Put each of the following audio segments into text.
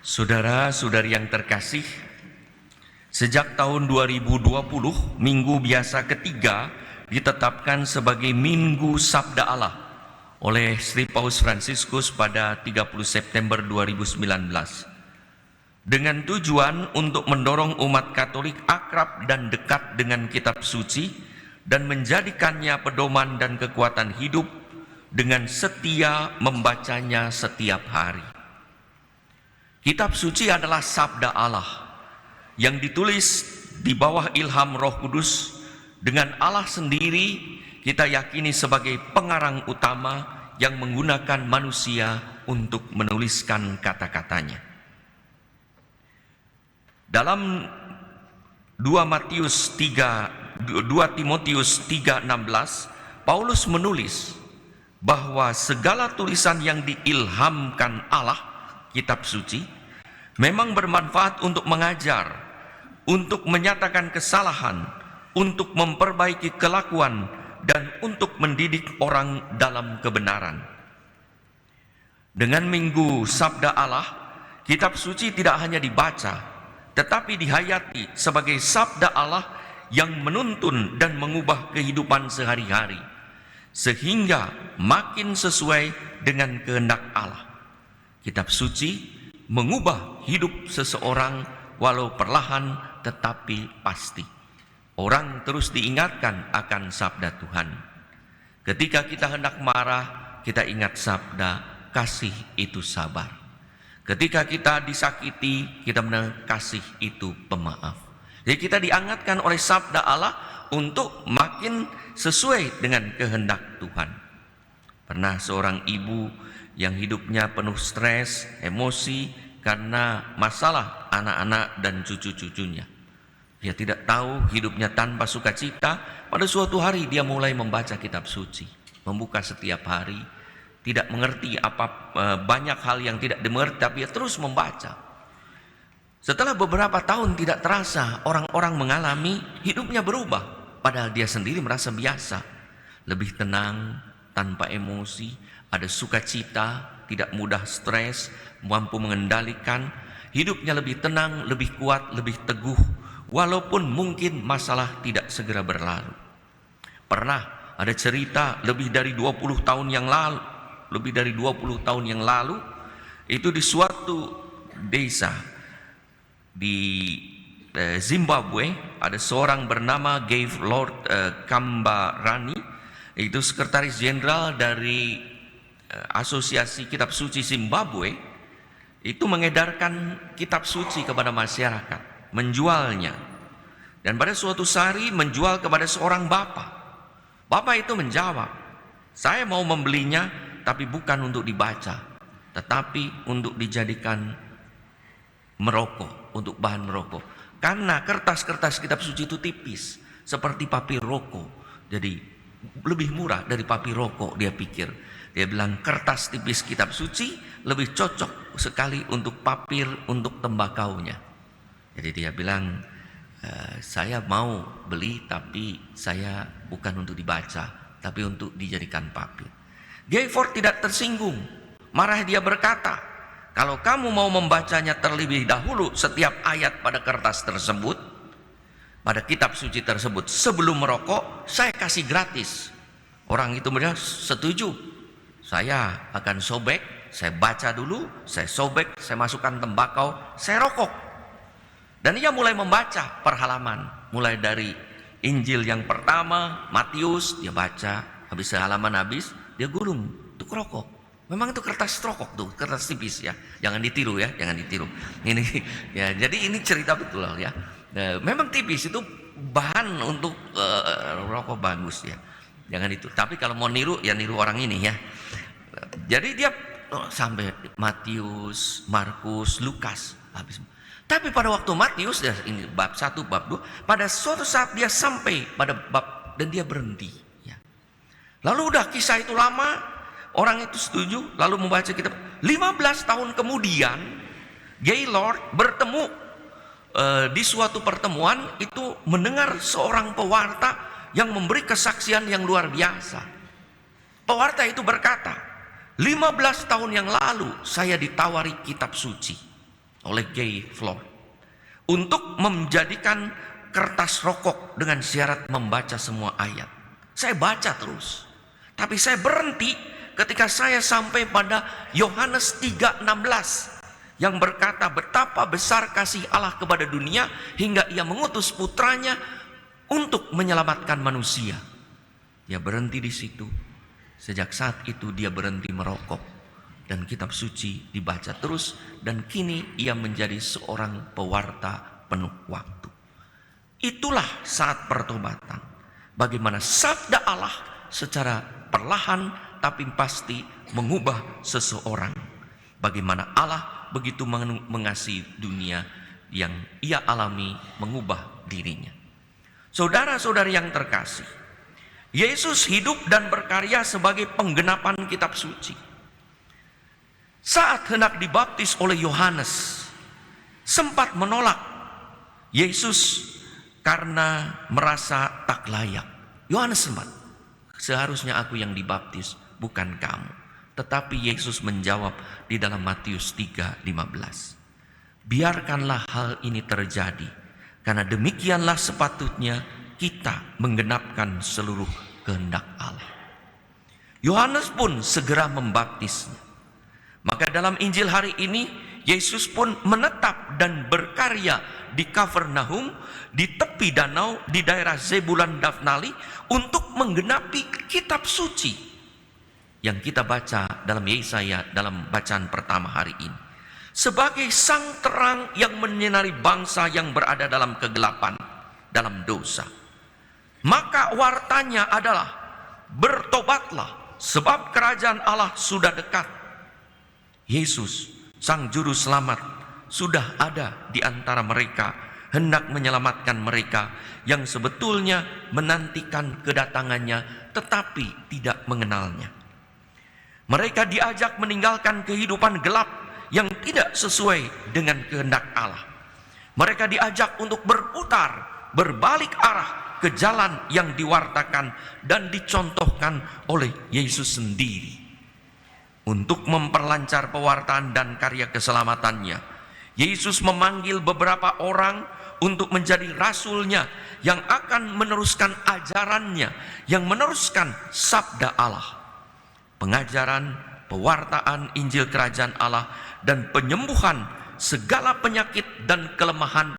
Saudara-saudari yang terkasih, sejak tahun 2020, Minggu Biasa ketiga ditetapkan sebagai Minggu Sabda Allah oleh Sri Paus Fransiskus pada 30 September 2019 dengan tujuan untuk mendorong umat Katolik akrab dan dekat dengan kitab suci dan menjadikannya pedoman dan kekuatan hidup dengan setia membacanya setiap hari. Kitab suci adalah sabda Allah yang ditulis di bawah ilham Roh Kudus dengan Allah sendiri kita yakini sebagai pengarang utama yang menggunakan manusia untuk menuliskan kata-katanya. Dalam 2 Timotius 3:16, Paulus menulis bahwa segala tulisan yang diilhamkan Allah, kitab suci, memang bermanfaat untuk mengajar, untuk menyatakan kesalahan, untuk memperbaiki kelakuan, dan untuk mendidik orang dalam kebenaran. Dengan Minggu Sabda Allah, kitab suci tidak hanya dibaca, tetapi dihayati sebagai sabda Allah yang menuntun dan mengubah kehidupan sehari-hari, sehingga makin sesuai dengan kehendak Allah. Kitab suci mengubah hidup seseorang walau perlahan tetapi pasti. Orang terus diingatkan akan sabda Tuhan. Ketika kita hendak marah, kita ingat sabda, kasih itu sabar. Ketika kita disakiti, kita mendengar kasih itu pemaaf. Jadi kita diingatkan oleh sabda Allah untuk makin sesuai dengan kehendak Tuhan. Pernah seorang ibu yang hidupnya penuh stres, emosi karena masalah anak-anak dan cucu-cucunya. Dia tidak tahu hidupnya tanpa sukacita. Pada suatu hari dia mulai membaca kitab suci, membuka setiap hari. Tidak mengerti banyak hal yang tidak dimengerti, tapi dia terus membaca. Setelah beberapa tahun tidak terasa, orang-orang mengalami hidupnya berubah, padahal dia sendiri merasa biasa, lebih tenang, tanpa emosi, ada sukacita, tidak mudah stres, mampu mengendalikan, hidupnya lebih tenang, lebih kuat, lebih teguh, walaupun mungkin masalah tidak segera berlalu. Pernah ada cerita lebih dari 20 tahun yang lalu, itu di suatu desa di Zimbabwe, ada seorang bernama Gaylord Kambarani, itu sekretaris jenderal dari Asosiasi Kitab Suci Zimbabwe, itu mengedarkan kitab suci kepada masyarakat, menjualnya. Dan pada suatu hari menjual kepada seorang bapak. Bapak itu menjawab, saya mau membelinya, tapi bukan untuk dibaca, tetapi untuk dijadikan merokok, untuk bahan merokok. Karena kertas-kertas kitab suci itu tipis, seperti papir rokok. Jadi lebih murah dari papir rokok, dia pikir. Dia bilang kertas tipis kitab suci lebih cocok sekali untuk papir, untuk tembakaunya. Jadi dia bilang, saya mau beli, tapi saya bukan untuk dibaca, tapi untuk dijadikan papir. Gaylord tidak tersinggung. Marah dia berkata, kalau kamu mau membacanya terlebih dahulu setiap ayat pada kertas tersebut, pada kitab suci tersebut, sebelum merokok, saya kasih gratis. Orang itu bilang, setuju. Saya akan sobek, saya baca dulu, saya sobek, saya masukkan tembakau, saya rokok. Dan ia mulai membaca per halaman. Mulai dari Injil yang pertama, Matius, dia baca. Habis halaman habis, dia gulung untuk rokok. Memang itu kertas rokok tuh, kertas tipis ya. Jangan ditiru ya, jangan ditiru. Ini ya, jadi ini cerita betul ya. Memang tipis itu bahan untuk rokok bagus ya. Jangan itu. Tapi kalau mau niru ya niru orang ini ya. Jadi dia sampai Matius, Markus, Lukas habis. Tapi pada waktu Matius, ini bab 1, bab 2, pada suatu saat dia sampai pada bab dan dia berhenti. Lalu udah kisah itu lama, orang itu setuju, lalu membaca kitab. 15 tahun kemudian, Gaylord bertemu di suatu pertemuan itu mendengar seorang pewarta yang memberi kesaksian yang luar biasa. Pewarta itu berkata, 15 tahun yang lalu saya ditawari kitab suci. oleh Guy Fawkes untuk menjadikan kertas rokok dengan syarat membaca semua ayat. Saya baca terus, tapi saya berhenti ketika saya sampai pada Yohanes 3:16 yang berkata, betapa besar kasih Allah kepada dunia hingga ia mengutus putranya untuk menyelamatkan manusia. Dia berhenti di situ. Sejak saat itu dia berhenti merokok dan kitab suci dibaca terus, dan kini ia menjadi seorang pewarta penuh waktu. Itulah saat pertobatan. Bagaimana sabda Allah secara perlahan tapi pasti mengubah seseorang. Bagaimana Allah begitu mengasihi dunia yang ia alami mengubah dirinya. Saudara-saudari yang terkasih, Yesus hidup dan berkarya sebagai penggenapan kitab suci. Saat hendak dibaptis oleh Yohanes, sempat menolak Yesus karena merasa tak layak. Yohanes sempat, seharusnya aku yang dibaptis, bukan kamu. Tetapi Yesus menjawab di dalam Matius 3:15, biarkanlah hal ini terjadi, karena demikianlah sepatutnya kita menggenapkan seluruh kehendak Allah. Yohanes pun segera membaptisnya. Maka dalam Injil hari ini, Yesus pun menetap dan berkarya di Kafarnaum, di tepi danau di daerah Zebulun Naftali, untuk menggenapi kitab suci yang kita baca dalam Yesaya dalam bacaan pertama hari ini, sebagai sang terang yang menyinari bangsa yang berada dalam kegelapan, dalam dosa. Maka wartanya adalah, bertobatlah sebab kerajaan Allah sudah dekat. Yesus, sang juru selamat, sudah ada di antara mereka, hendak menyelamatkan mereka yang sebetulnya menantikan kedatangannya tetapi tidak mengenalnya. Mereka diajak meninggalkan kehidupan gelap yang tidak sesuai dengan kehendak Allah. Mereka diajak untuk berputar, berbalik arah ke jalan yang diwartakan dan dicontohkan oleh Yesus sendiri. Untuk memperlancar pewartaan dan karya keselamatannya, Yesus memanggil beberapa orang untuk menjadi rasulnya yang akan meneruskan ajarannya, yang meneruskan sabda Allah. Pengajaran, pewartaan Injil Kerajaan Allah, dan penyembuhan segala penyakit dan kelemahan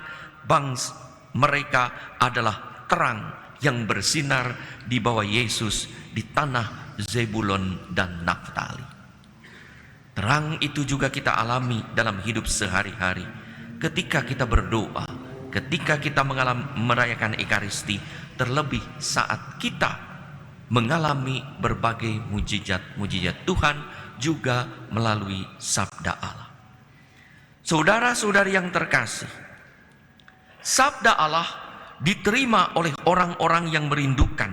bangsa mereka adalah terang yang bersinar di bawah Yesus di tanah Zebulon dan Naftali. Terang itu juga kita alami dalam hidup sehari-hari, ketika kita berdoa, ketika kita merayakan Ekaristi, terlebih saat kita mengalami berbagai mujizat-mujizat Tuhan juga melalui sabda Allah. Saudara-saudari yang terkasih, sabda Allah diterima oleh orang-orang yang merindukan,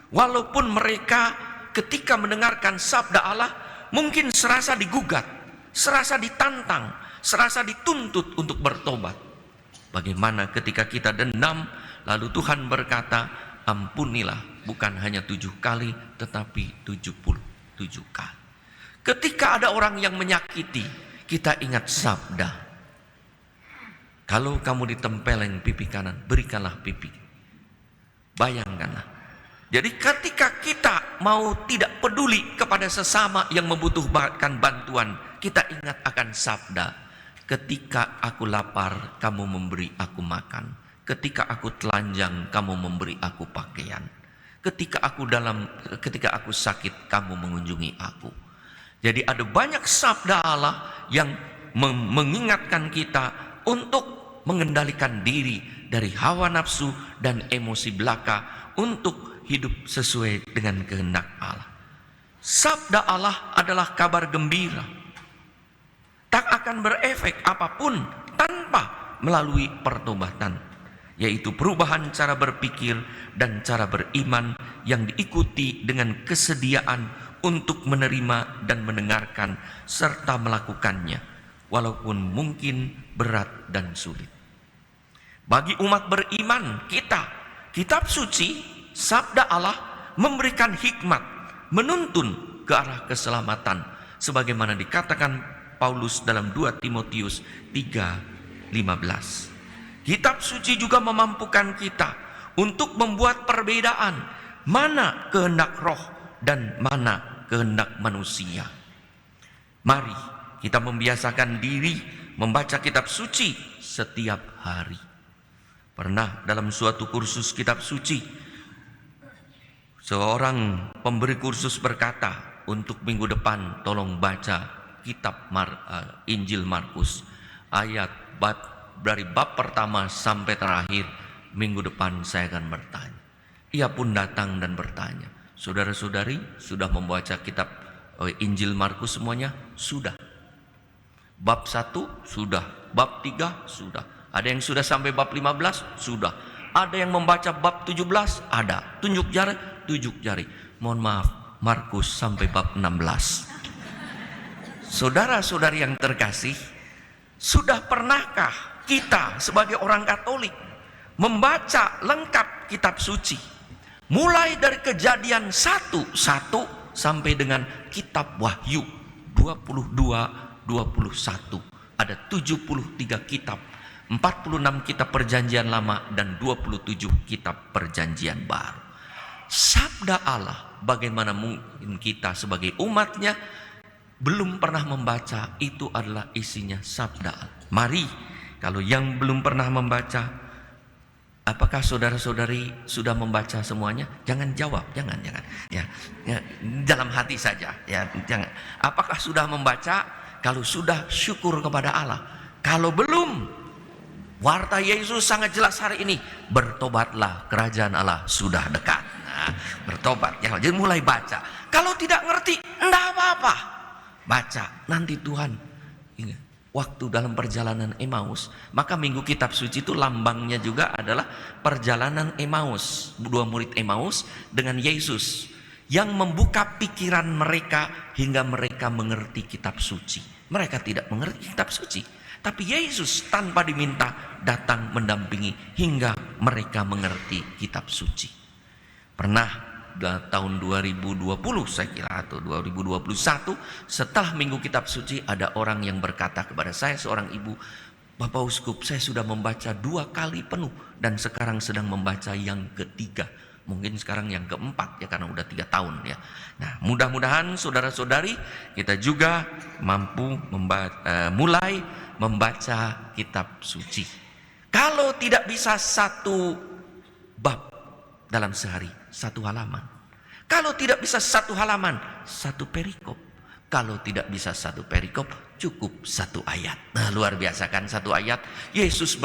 walaupun mereka ketika mendengarkan sabda Allah mungkin serasa digugat, serasa ditantang, serasa dituntut untuk bertobat. Bagaimana ketika kita dendam, lalu Tuhan berkata, ampunilah bukan hanya 7 kali, tetapi 77 kali. Ketika ada orang yang menyakiti, kita ingat sabda. Kalau kamu ditempeleng pipi kanan, berikanlah pipi. Bayangkanlah. Jadi ketika kita mau tidak peduli kepada sesama yang membutuhkan bantuan, kita ingat akan sabda. Ketika aku lapar, kamu memberi aku makan. Ketika aku telanjang, kamu memberi aku pakaian. Ketika aku sakit, kamu mengunjungi aku. Jadi ada banyak sabda Allah yang mengingatkan kita untuk mengendalikan diri dari hawa nafsu dan emosi belaka untuk hidup sesuai dengan kehendak Allah. Sabda Allah adalah kabar gembira. Tak akan berefek apapun tanpa melalui pertobatan, yaitu perubahan cara berpikir dan cara beriman yang diikuti dengan kesediaan untuk menerima dan mendengarkan serta melakukannya, walaupun mungkin berat dan sulit. Bagi umat beriman kita, kitab suci, sabda Allah memberikan hikmat, menuntun ke arah keselamatan, sebagaimana dikatakan Paulus dalam 2 Timotius 3:15. Kitab suci juga memampukan kita untuk membuat perbedaan mana kehendak roh dan mana kehendak manusia. Mari kita membiasakan diri membaca kitab suci setiap hari. Pernah dalam suatu kursus kitab suci, seorang pemberi kursus berkata, untuk minggu depan tolong baca kitab Injil Markus, dari bab pertama sampai terakhir. Minggu depan saya akan bertanya. Ia pun datang dan bertanya, saudara-saudari sudah membaca kitab Injil Markus semuanya? Sudah. Bab 1 sudah, bab 3 sudah. Ada yang sudah sampai bab 15? Sudah. Ada yang membaca bab 17? Ada. Tunjuk jari. Mohon maaf, Markus sampai bab 16. Saudara-saudari yang terkasih, sudah pernahkah kita sebagai orang Katolik membaca lengkap kitab suci? Mulai dari Kejadian 1 sampai dengan kitab Wahyu 22-21. Ada 73 kitab, 46 kitab perjanjian lama dan 27 kitab perjanjian baru. Sabda Allah, bagaimana mungkin kita sebagai umatnya belum pernah membaca? Itu adalah isinya sabda Allah. Mari, kalau yang belum pernah membaca, apakah saudara-saudari sudah membaca semuanya? Jangan jawab, jangan. Ya, dalam hati saja. Ya, jangan. Apakah sudah membaca? Kalau sudah, syukur kepada Allah. Kalau belum, warta Yesus sangat jelas hari ini. Bertobatlah, kerajaan Allah sudah dekat. Nah, bertobat. Ya, jadi mulai baca. Kalau tidak ngerti, enggak apa-apa. Baca, nanti Tuhan. Ingat, waktu dalam perjalanan Emmaus, maka minggu kitab suci itu lambangnya juga adalah perjalanan Emmaus. Dua murid Emmaus dengan Yesus yang membuka pikiran mereka hingga mereka mengerti kitab suci. Mereka tidak mengerti kitab suci, tapi Yesus tanpa diminta datang mendampingi hingga mereka mengerti kitab suci. Pernah tahun 2020 saya kira atau 2021, setelah minggu kitab suci, ada orang yang berkata kepada saya, seorang ibu, Bapak Uskup, saya sudah membaca 2 kali penuh dan sekarang sedang membaca yang ketiga, mungkin sekarang yang keempat ya, karena udah 3 tahun ya. Nah, mudah-mudahan saudara-saudari kita juga mampu mulai membaca kitab suci. Kalau tidak bisa 1 bab dalam sehari, 1 halaman. Kalau tidak bisa 1 halaman, 1 perikop. Kalau tidak bisa 1 perikop, cukup 1 ayat. Nah, luar biasa kan 1 ayat. Yesus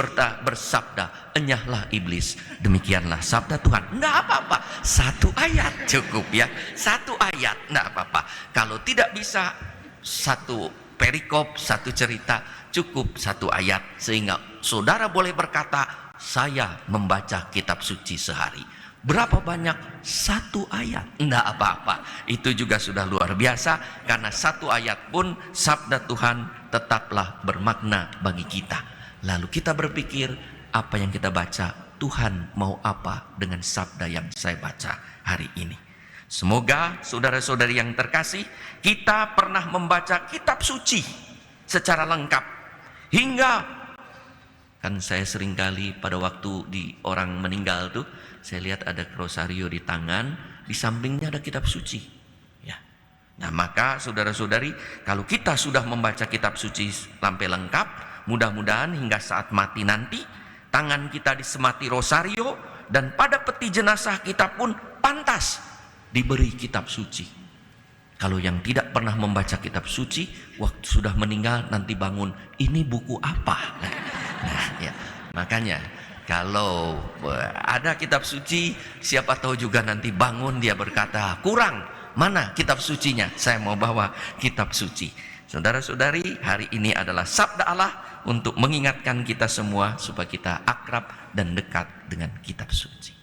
bersabda, enyahlah iblis. Demikianlah sabda Tuhan. Enggak apa-apa, 1 ayat cukup ya. 1 ayat, enggak apa-apa. Kalau tidak bisa 1 perikop, 1 cerita, cukup 1 ayat. Sehingga saudara boleh berkata, saya membaca kitab suci sehari. Berapa banyak? 1 ayat. Enggak apa-apa. Itu juga sudah luar biasa. Karena 1 ayat pun sabda Tuhan tetaplah bermakna bagi kita. Lalu kita berpikir, apa yang kita baca, Tuhan mau apa dengan sabda yang saya baca hari ini. Semoga saudara-saudari yang terkasih, kita pernah membaca kitab suci secara lengkap. Hingga, kan saya seringkali pada waktu di orang meninggal tuh, saya lihat ada rosario di tangan, di sampingnya ada kitab suci. Ya. Nah, maka saudara-saudari, kalau kita sudah membaca kitab suci sampai lengkap, mudah-mudahan hingga saat mati nanti, tangan kita disemati rosario, dan pada peti jenazah kita pun pantas diberi kitab suci. Kalau yang tidak pernah membaca kitab suci, waktu sudah meninggal nanti bangun, ini buku apa? Nah, ya. Makanya kalau ada kitab suci, siapa tahu juga nanti bangun dia berkata, kurang, mana kitab sucinya? Saya mau bawa kitab suci. Saudara-saudari, hari ini adalah sabda Allah untuk mengingatkan kita semua supaya kita akrab dan dekat dengan kitab suci.